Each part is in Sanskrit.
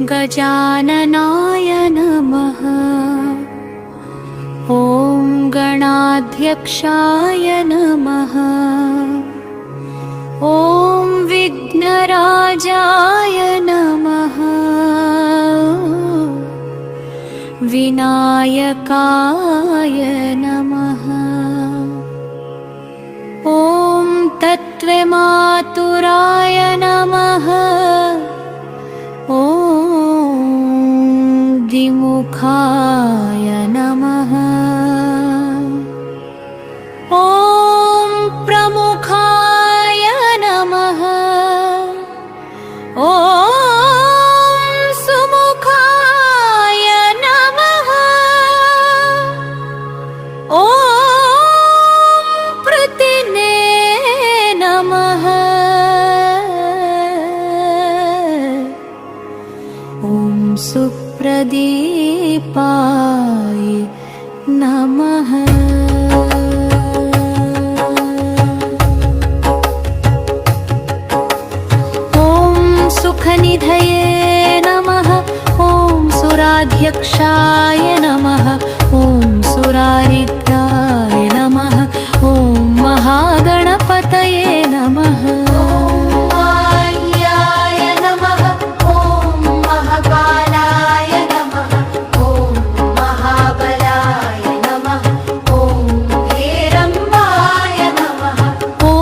गजाननाय नमः। ॐ गणाध्यक्षाय नमः। ॐ विघ्नराजाय नमः। विनायकाय नमः। ॐ तत्त्वमातुराय नमः। ॐ द्विमुखाय नमः। ॐ प्रमुखाय नमः। ॐ सुमुखाय नमः। ॐ प्रतिने नमः। ॐ सुप्रदीपाय नमः। सुखनिधये नमः। ॐ सुराध्यक्षाय नमः। ॐ सुरारिद्राय नमः। ॐ महागणपतये नमः। ॐ आर्याय नमः। ॐ महाकालाय नमः। ॐ महाबलाय नमः। ॐ हेरम्बाय नमः। ॐ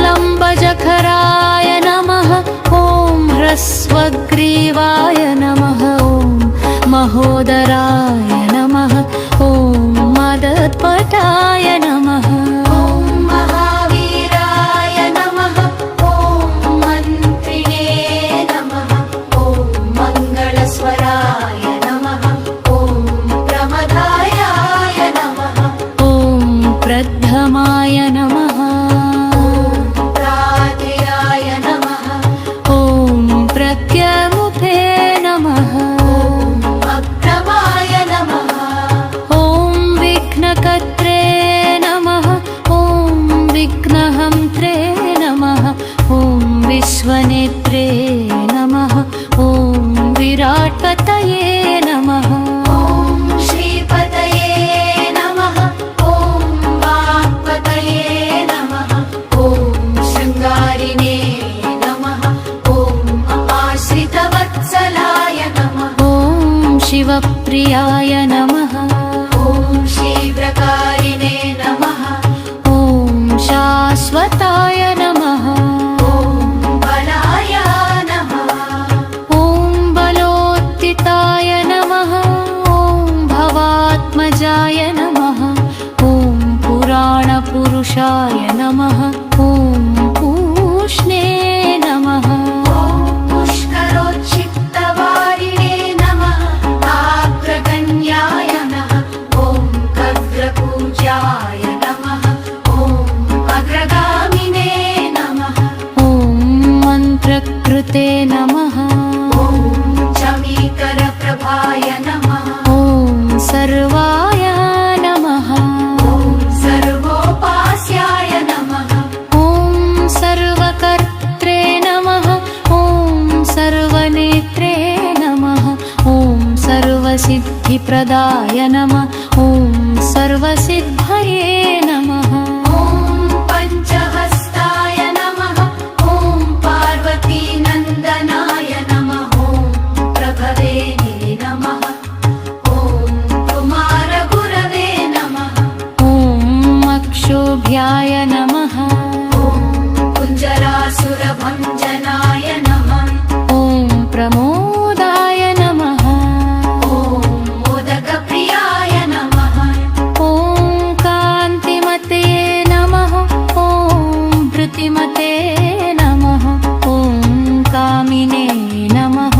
लम्बजठराय नमः। ह्रस्वग्रीवाय नमः। ॐ महोदराय नमः। ॐ मदत्पटाय नमः। ॐ महावीराय नमः। ॐ मन्त्रिणे नमः। ॐ मङ्गलस्वराय नमः। ॐ प्रमदायाय नमः। ॐ प्रद्धमाय नमः। प्रज्ञमुखे नमः। अग्रमाय नमः। ॐ विघ्नकर्त्रे नमः। ॐ विघ्नहन्त्रे नमः। ॐ विश्वनेत्रे नमः। ॐ विराट्पतये नमः। ॐ श्रीपतये नमः। ॐ वाक्पतये नमः। ॐ शृङ्गारिणे श्रितवत्सलाय नमः। ॐ शिवप्रियाय नमः। ॐ शीघ्रकारिणे नमः। ॐ शाश्वताय नमः। ॐ बलाय नमः। ॐ बलोत्थिताय नमः। ॐ भवात्मजाय नमः। ॐ पुराणपुरुषाय नमः। ॐ पूष्णे नमः। चित्तवारिणे नमः। आग्रगण्याय नमः। ॐ खड्गपूज्याय नमः। ॐ अग्रगामिने नमः। ॐ मन्त्रकृते नमः। ॐ चमीकरप्रभाय नमः। ॐ सर्वाय नमः। ॐ सर्वोपास्याय नमः। ॐ सर्वकर्त्रे नमः। सर्वनेत्रे नमः। ॐ सर्वसिद्धिप्रदाय नमः। ॐ सर्वसिद्धये नमः। ॐ पञ्चहस्ताय नमः। ॐ पार्वतीनन्दनाय नमः। ॐ प्रभवे नमः। ॐ कुमारगुरवे नमः। ॐ अक्षोभ्याय नमः। ॐ कुञ्जरासुरभञ्जनाय नमः। प्रमोदाय नमः। ॐ मोदकप्रियाय नमः। ॐ कान्तिमते नमः। ॐ धृतिमते नमः। ॐ कामिने नमः।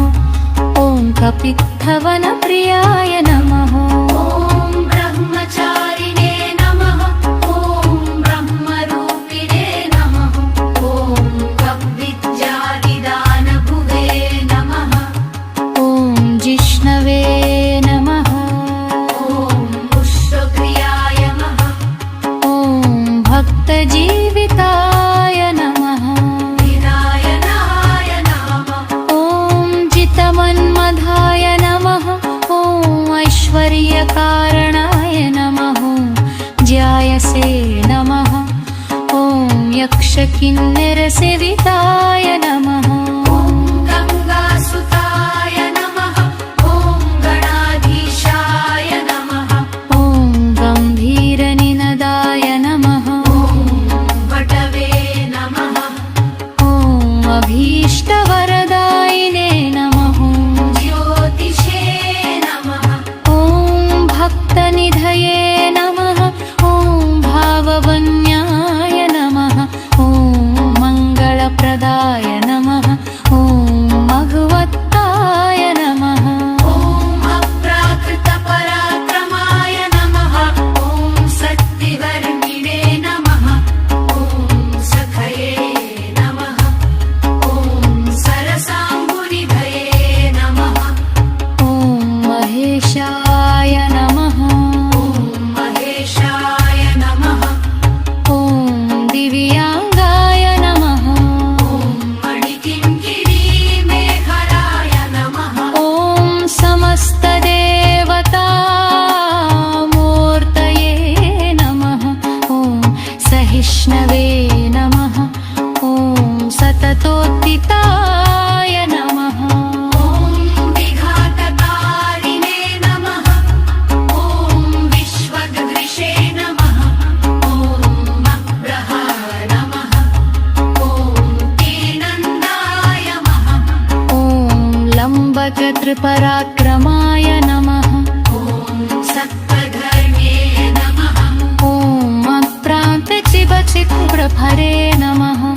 ॐ कपित्थवनप्रियाय नमः। ॐ ब्रह्मचारिणे नमः। ॐ ब्रह्मरूपि शिरसे नमः ॐ यक्षकिन्नरसेविताय नमः ॐ गङ्गासुताय नमः ॐ गणाधीशाय नमः ॐ गम्भीरनिनदाय नमः ॐ वटवे नमः ॐ अभीष्टवरदायिने नमः ज्योतिषे नमः ॐ भक्तनिधये नमः ॐ भाववन्याय नमः ॐ मङ्गलप्रदाय नमः ॐ मघवत्ताय नमः ॐ अप्राकृतपराक्रमाय नमः ॐ सत्तिवर्मिणे नमः ॐ सखये नमः ॐ सरसाम्बुनिधये नमः ॐ महेशाय नमः ॐ महेशाय नमः ॐ दिव्याङ्गाय नमः ॐ मणिकिङ्किणीमेखलाय नमः ॐ समस्तदेवतामूर्तये नमः ॐ सहिष्णवे नमः ॐ सततोत्थिताय नमः ॐ विघातकारिणे नमः ॐ विश्वदृशे नमः ॐ मग्रः नमः ॐ तेनन्दाय नमः ॐ लम्बकत्रिपराक्रमाय नमः ॐ सत्त्वधर्मे नमः ॐ अप्रान्तचिबचित्प्रभरे नमः ॐ